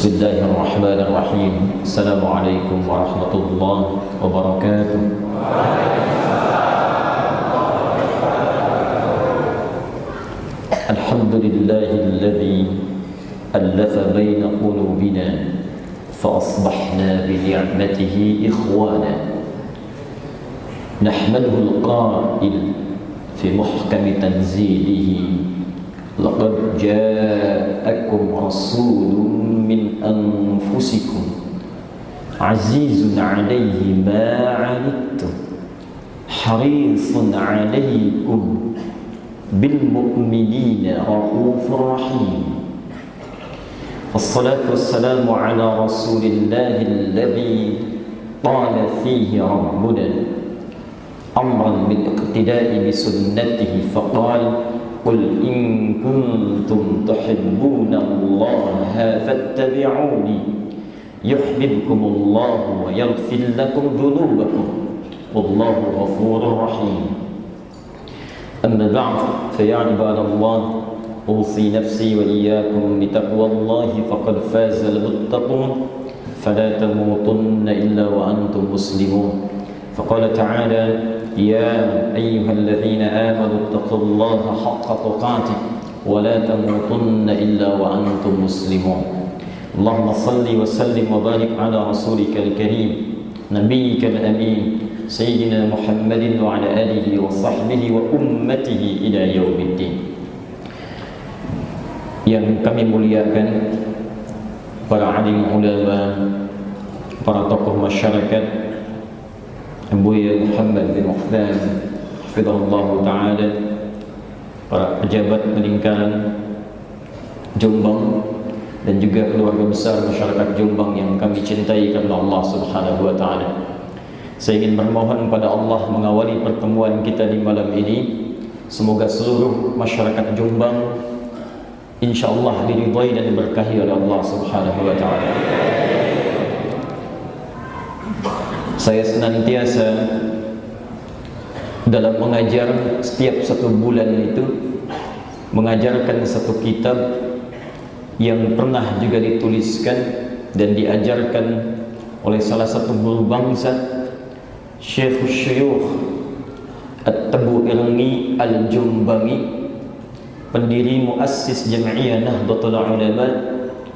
Bismillahirrahmanirrahim. Assalamualaikum warahmatullahi wabarakatuh. Alhamdulillahilladzi allafa baina qulubina fa asbahna bi ni'matihi ikhwana. Nahmaduhu al-qa'il fi muhkami tanzilihi laqad ja'akum rasulun min anfusikum azizun 'alayhi ma 'anittum harisun 'alaykum bil mu'minina raufur rahim. Wassalatu wassalamu ala rasulillahi alladhi qala fihi rabbuna amran bil iqtida'i bi sunnatihi faqala qul in kuntum tuhibbuna Allaha fattabi'uni yuhibbukumullahu wa yaghfir lakum dhunubakum wallahu ghafurur rahim. Amma ba'd, fa ya ibadallah, usi nafsi wa iyyakum bi taqwallahi faqad faza al-muttaqun fala tamutunna illa wa antum muslimun. Faqala ta'ala يا أيها الذين آمنوا اتقوا الله حق تقاته ولا تموتن إلا وأنتم مسلمون. اللهم صل وسلم وبارك على رسولك الكريم نبيك الأمين سيدنا محمد وعلى آله وصحبه وأمته إلى يوم الدين. Yang kami muliakan para alim ulama, para tokoh masyarakat, Buya Muhammad bin Uthman hafizahullah ta'ala, para pejabat lingkaran Jombang dan juga keluarga besar masyarakat Jombang yang kami cintai karena Allah Subhanahu wa ta'ala. Saya ingin bermohon pada Allah mengawali pertemuan kita di malam ini, semoga seluruh masyarakat Jombang insyaallah diridhai dan diberkahi oleh Allah Subhanahu wa ta'ala. Saya senantiasa dalam mengajar setiap satu bulan itu mengajarkan satu kitab yang pernah juga dituliskan dan diajarkan oleh salah satu guru bangsa, Syekh Syuyukh At-Tabu'irni Al-Jumbangi, pendiri muassis Jam'iyah Nahdlatul Ulama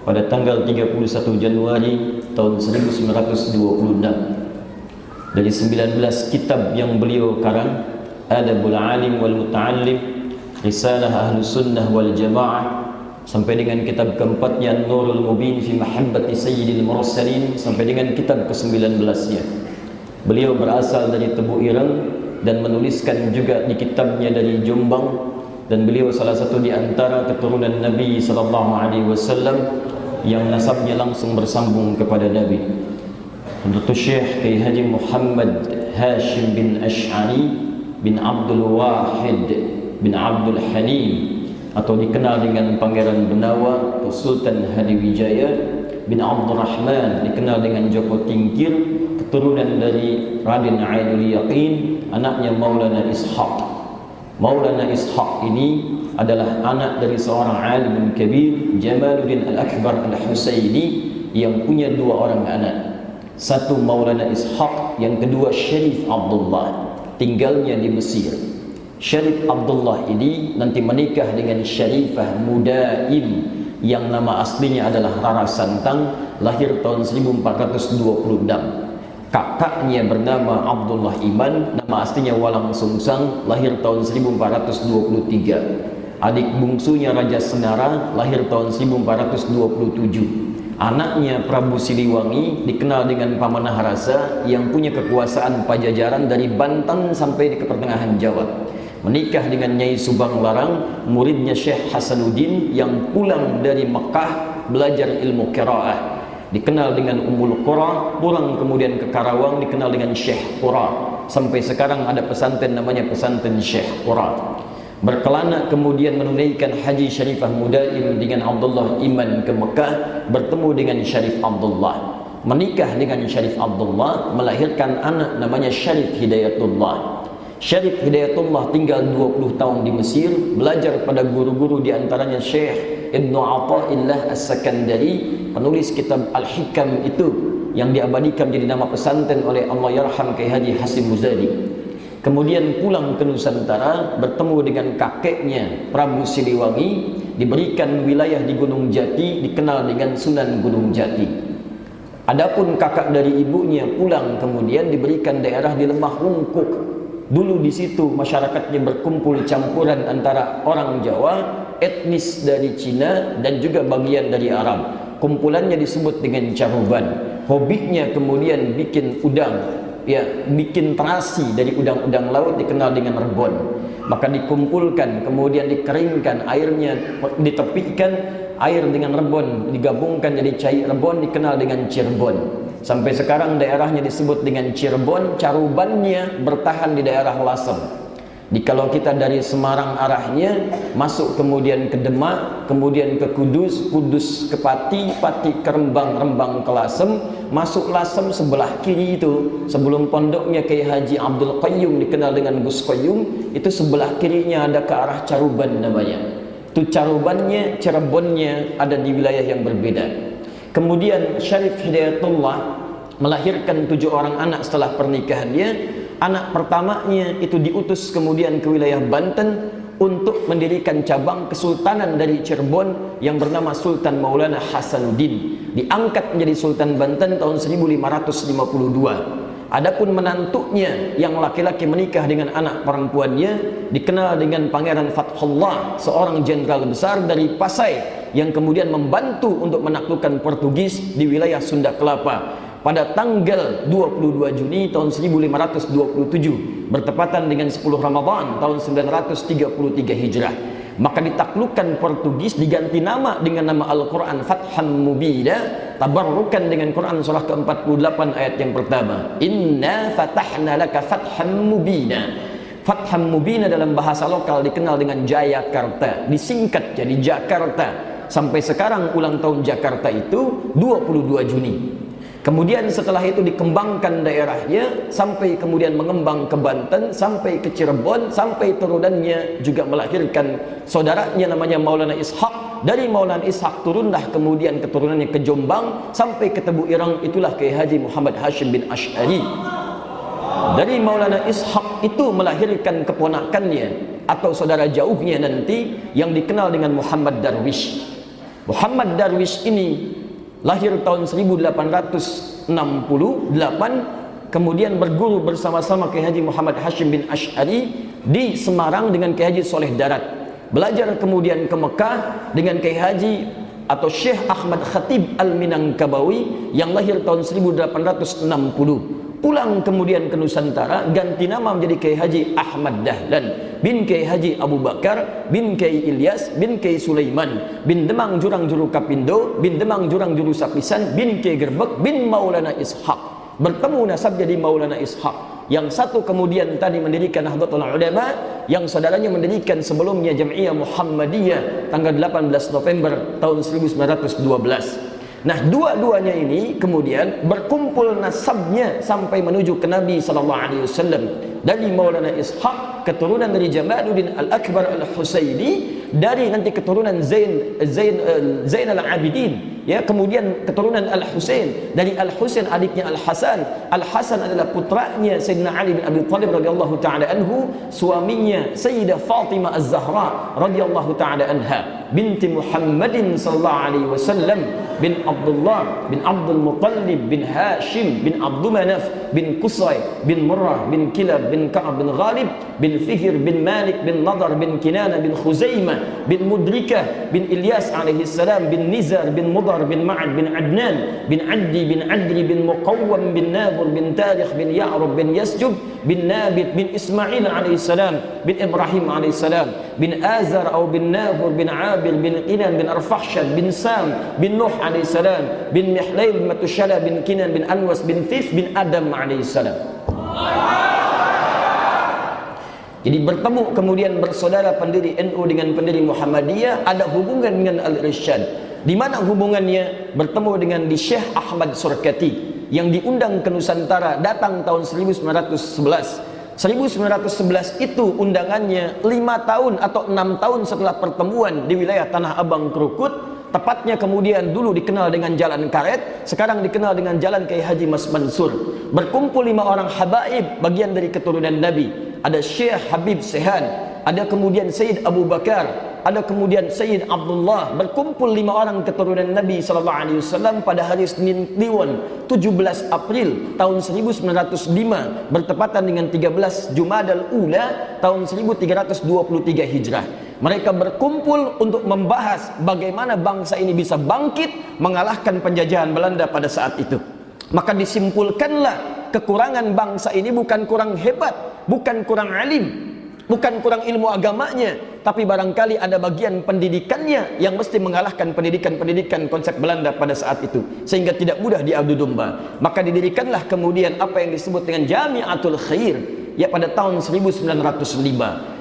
pada tanggal 31 Januari tahun 1926. Dari 19 kitab yang beliau karang, Adabul Alim wal Muta'allim, Risalah Ahlus Sunnah wal Jamaah, sampai dengan kitab keempatnya Nurul Mubin fi Mahabbati Sayyidil Mursalin, sampai dengan kitab ke-19-nya. Beliau berasal dari Tebu Ireng dan menuliskan juga di kitabnya dari Jombang, dan beliau salah satu di antara keturunan Nabi SAW yang nasabnya langsung bersambung kepada Nabi. Dr. Syekh Kiai Haji Muhammad Hashim bin Ash'ari bin Abdul Wahid bin Abdul Halim, atau dikenal dengan Pangeran Benawa atau Sultan Hadiwijaya bin Abdul Rahman, dikenal dengan Joko Tingkir, keturunan dari Raden Ainul Yaqin, anaknya Maulana Ishaq. Maulana Ishaq ini adalah anak dari seorang alim kabir, Jamaluddin Al-Akbar Al-Husaini, yang punya dua orang anak. Satu Maulana Ishaq, yang kedua Syarif Abdullah, tinggalnya di Mesir. Syarif Abdullah ini nanti menikah dengan Syarifah Mudaim yang nama aslinya adalah Rara Santang, lahir tahun 1426. Kakaknya bernama Abdullah Iman, nama aslinya Walang Sungsang, lahir tahun 1423. Adik bungsunya Raja Senara, lahir tahun 1427. Anaknya Prabu Siliwangi, dikenal dengan Pamanah Rasa, yang punya kekuasaan pajajaran dari Banten sampai di pertengahan Jawa. Menikah dengan Nyai Subang Larang, muridnya Syekh Hasanuddin yang pulang dari Mekah belajar ilmu qiraah. Dikenal dengan Ummul Qura, pulang kemudian ke Karawang, dikenal dengan Syekh Qura. Sampai sekarang ada pesantren namanya pesantren Syekh Qura. Berkelana kemudian menunaikan Haji Syarifah Mudaim dengan Abdullah Iman ke Mekah, bertemu dengan Syarif Abdullah, menikah dengan Syarif Abdullah, melahirkan anak namanya Syarif Hidayatullah. Syarif Hidayatullah tinggal 20 tahun di Mesir, belajar pada guru-guru di antaranya Syekh Ibnu Athaillah As-Sakandari, penulis kitab Al-Hikam itu yang diabadikan menjadi nama pesantren oleh Allahyarham Kiai Haji Hasim Muzadi. Kemudian pulang ke Nusantara, bertemu dengan kakeknya Prabu Siliwangi, diberikan wilayah di Gunung Jati, dikenal dengan Sunan Gunung Jati. Adapun kakak dari ibunya pulang kemudian diberikan daerah di Lemah Wungkuk. Dulu di situ masyarakatnya berkumpul campuran antara orang Jawa, etnis dari Cina dan juga bagian dari Arab. Kumpulannya disebut dengan caruban. Hobinya kemudian bikin udang, ya, bikin terasi dari udang-udang laut dikenal dengan rebon. Maka dikumpulkan, kemudian dikeringkan, airnya ditepikan, air dengan rebon digabungkan jadi cair rebon dikenal dengan Cirebon. Sampai sekarang daerahnya disebut dengan Cirebon, carubannya bertahan di daerah Lasem. Kalau kita dari Semarang arahnya masuk kemudian ke Demak, kemudian ke Kudus, Kudus ke Pati, Pati ke Rembang, Rembang ke Lasem, masuk Lasem sebelah kiri itu sebelum pondoknya Kiai Haji Abdul Qayyum dikenal dengan Gus Qayyum, itu sebelah kirinya ada ke arah Caruban namanya. Itu carubannya, Cirebonnya ada di wilayah yang berbeda. Kemudian Syarif Hidayatullah melahirkan 7 orang anak setelah pernikahannya. Anak pertamanya itu diutus kemudian ke wilayah Banten untuk mendirikan cabang kesultanan dari Cirebon yang bernama Sultan Maulana Hasanuddin. Diangkat menjadi Sultan Banten tahun 1552. Adapun menantunya yang laki-laki menikah dengan anak perempuannya dikenal dengan Pangeran Fathullah, seorang jenderal besar dari Pasai yang kemudian membantu untuk menaklukkan Portugis di wilayah Sunda Kelapa pada tanggal 22 Juni tahun 1527 bertepatan dengan 10 Ramadan tahun 933 Hijrah. Maka ditaklukkan Portugis, diganti nama dengan nama Al-Quran Fatham Mubina, tabarrukan dengan Quran surah ke-48 ayat yang pertama, Inna fatahna laka fatham mubina. Fatham Mubina dalam bahasa lokal dikenal dengan Jayakarta, disingkat jadi Jakarta. Sampai sekarang ulang tahun Jakarta itu 22 Juni. Kemudian setelah itu dikembangkan daerahnya sampai kemudian mengembang ke Banten, sampai ke Cirebon, sampai turunannya juga melahirkan saudaranya namanya Maulana Ishaq. Dari Maulana Ishaq turunlah kemudian keturunannya ke Jombang sampai ke Tebu Ireng, itulah Kiai Haji Muhammad Hashim bin Asy'ari. Dari Maulana Ishaq itu melahirkan keponakannya atau saudara jauhnya nanti yang dikenal dengan Muhammad Darwish. Muhammad Darwish ini lahir tahun 1868, kemudian berguru bersama-sama Kiai Haji Muhammad Hashim bin Asy'ari di Semarang dengan Kiai Haji Soleh Darat. Belajar kemudian ke Mekah dengan Kiai Haji atau Syekh Ahmad Khatib Al-Minangkabawi yang lahir tahun 1860. Pulang kemudian ke Nusantara, ganti nama menjadi Kiai Haji Ahmad Dahlan bin Kiai Haji Abu Bakar bin Kiai Ilyas bin Kiai Sulaiman bin Demang Jurang Juru Kapindo bin Demang Jurang Juru Sapisan bin Kiai Gerbek bin Maulana Ishaq. Bertemu nasab jadi Maulana Ishaq. Yang satu kemudian tadi mendirikan Nahdlatul Ulama, yang saudaranya mendirikan sebelumnya Jam'iyah Muhammadiyah tanggal 18 November tahun 1912. Nah, dua-duanya ini kemudian berkumpul nasabnya sampai menuju ke Nabi SAW. Dari Maulana Ishaq, keturunan dari Jamaluddin Al-Akbar Al-Husaini, dari nanti keturunan Zain Al-Abidin, ya, kemudian keturunan Al-Husain, dari Al-Husain adiknya Al-Hasan. Al-Hasan adalah putranya Sayyidina Ali bin Abi Thalib radhiyallahu taala anhu, suaminya Sayyidah Fatimah Az-Zahra radhiyallahu taala anha, binti Muhammadin sallallahu alaihi wasallam, bin Abdullah bin Abdul Muttalib bin Hashim bin Abdul Manaf bin Qusay bin Murrah bin Kilab bin Ka'ab bin Ghalib bin Fihr bin Malik bin Nadar bin Kinana bin Khuzaimah bin Mudrikah bin Ilyas alaihi salam bin Nizar bin Mudar bin Ma'ad bin Adnan bin Addi bin Adri bin Muqawwam bin Nabur bin Tarikh bin Ya'rub bin Yasjub bin Nabit bin Ismail alaihi salam bin Ibrahim alaihi salam bin Azar atau bin Nabur bin Abir bin Qinan bin Arfakhshad bin Sam bin Nuh alaihi salam bin Mihlail bin Matushala bin Kinan bin Anwas bin Thif bin Adam alaihi salam. Jadi bertemu kemudian bersaudara pendiri NU dengan pendiri Muhammadiyah, ada hubungan dengan Al-Irsyad. Di mana hubungannya? Bertemu dengan di Syekh Ahmad Surkati yang diundang ke Nusantara, datang tahun 1911. 1911 itu undangannya 5 tahun atau 6 tahun setelah pertemuan di wilayah Tanah Abang Krukut, tepatnya kemudian dulu dikenal dengan Jalan Karet, sekarang dikenal dengan Jalan Kiai Haji Mas Mansur. Berkumpul 5 orang habaib bagian dari keturunan Nabi. Ada Syekh Habib Sehan, ada kemudian Sayyid Abu Bakar, ada kemudian Sayyid Abdullah. Berkumpul 5 orang keturunan Nabi SAW pada hari Senin Kliwon 17 April tahun 1905 bertepatan dengan 13 Jumadal Ula tahun 1323 Hijrah. Mereka berkumpul untuk membahas bagaimana bangsa ini bisa bangkit mengalahkan penjajahan Belanda pada saat itu. Maka disimpulkanlah kekurangan bangsa ini bukan kurang hebat, bukan kurang alim, bukan kurang ilmu agamanya, tapi barangkali ada bagian pendidikannya yang mesti mengalahkan pendidikan konsep Belanda pada saat itu, sehingga tidak mudah diadu domba. Maka didirikanlah kemudian apa yang disebut dengan Jami'atul Khair, ya pada tahun 1905.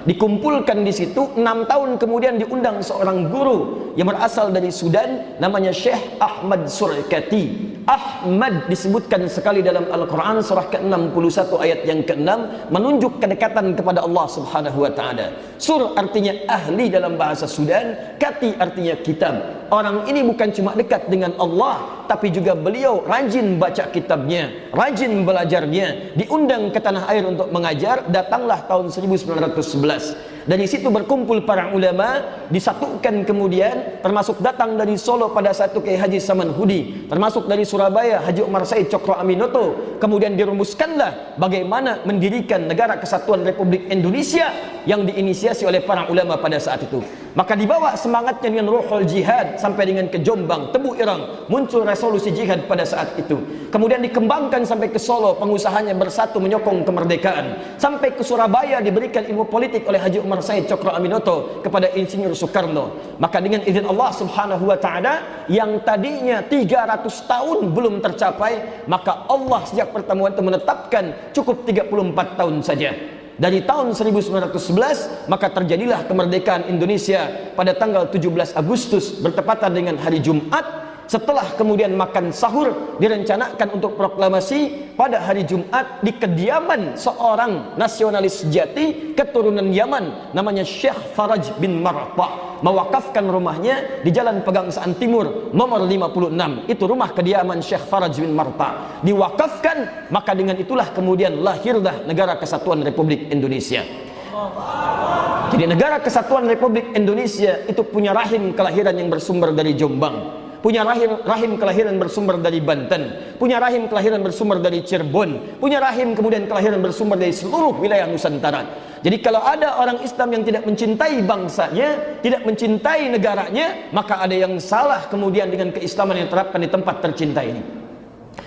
Dikumpulkan di situ, 6 tahun kemudian diundang seorang guru yang berasal dari Sudan, namanya Syekh Ahmad Surkati. Ahmad disebutkan sekali dalam Al-Quran surah ke-61 ayat yang ke-6, menunjuk kedekatan kepada Allah Subhanahu wa ta'ala. Sur artinya ahli dalam bahasa Sudan, kati artinya kitab. Orang ini bukan cuma dekat dengan Allah, tapi juga beliau rajin baca kitabnya, rajin belajarnya. Diundang ke tanah air untuk mengajar, datanglah tahun 1911. Dari situ berkumpul para ulama, disatukan kemudian, termasuk datang dari Solo pada saat itu Kiai Haji Samanhudi, termasuk dari Surabaya Haji Umar Said Cokro Aminoto. Kemudian dirumuskanlah bagaimana mendirikan Negara Kesatuan Republik Indonesia yang diinisiasi oleh para ulama pada saat itu. Maka dibawa semangatnya dengan ruhul jihad sampai dengan ke Jombang, Tebu Ireng, muncul resolusi jihad pada saat itu. Kemudian dikembangkan sampai ke Solo, pengusahanya bersatu menyokong kemerdekaan. Sampai ke Surabaya diberikan ilmu politik oleh Haji Umar Said Cokro Aminoto kepada Insinyur Soekarno. Maka dengan izin Allah Subhanahu wa ta'ala, yang tadinya 300 tahun belum tercapai, maka Allah sejak pertemuan itu menetapkan cukup 34 tahun saja. Dari tahun 1911 maka terjadilah kemerdekaan Indonesia pada tanggal 17 Agustus bertepatan dengan hari Jumat. Setelah kemudian makan sahur, direncanakan untuk proklamasi pada hari Jumat di kediaman seorang nasionalis sejati keturunan Yaman, namanya Syekh Faraj bin Marta, mewakafkan rumahnya di Jalan Pegangsaan Timur nomor 56. Itu rumah kediaman Syekh Faraj bin Marta, diwakafkan. Maka dengan itulah kemudian lahirlah Negara Kesatuan Republik Indonesia. Jadi Negara Kesatuan Republik Indonesia itu punya rahim kelahiran yang bersumber dari Jombang, punya rahim kelahiran bersumber dari Banten, punya rahim kelahiran bersumber dari Cirebon, punya rahim kemudian kelahiran bersumber dari seluruh wilayah Nusantara. Jadi kalau ada orang Islam yang tidak mencintai bangsanya, tidak mencintai negaranya, maka ada yang salah kemudian dengan keislaman yang diterapkan di tempat tercinta ini.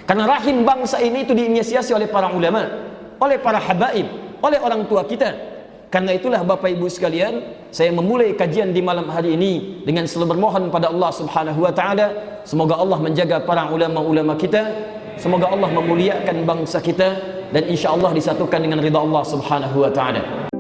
Karena rahim bangsa ini itu diinisiasi oleh para ulama, oleh para habaib, oleh orang tua kita. Karena itulah Bapak Ibu sekalian, saya memulai kajian di malam hari ini dengan selalu bermohon pada Allah Subhanahu wa ta'ala, semoga Allah menjaga para ulama-ulama kita, semoga Allah memuliakan bangsa kita, dan insya Allah disatukan dengan ridha Allah Subhanahu wa ta'ala.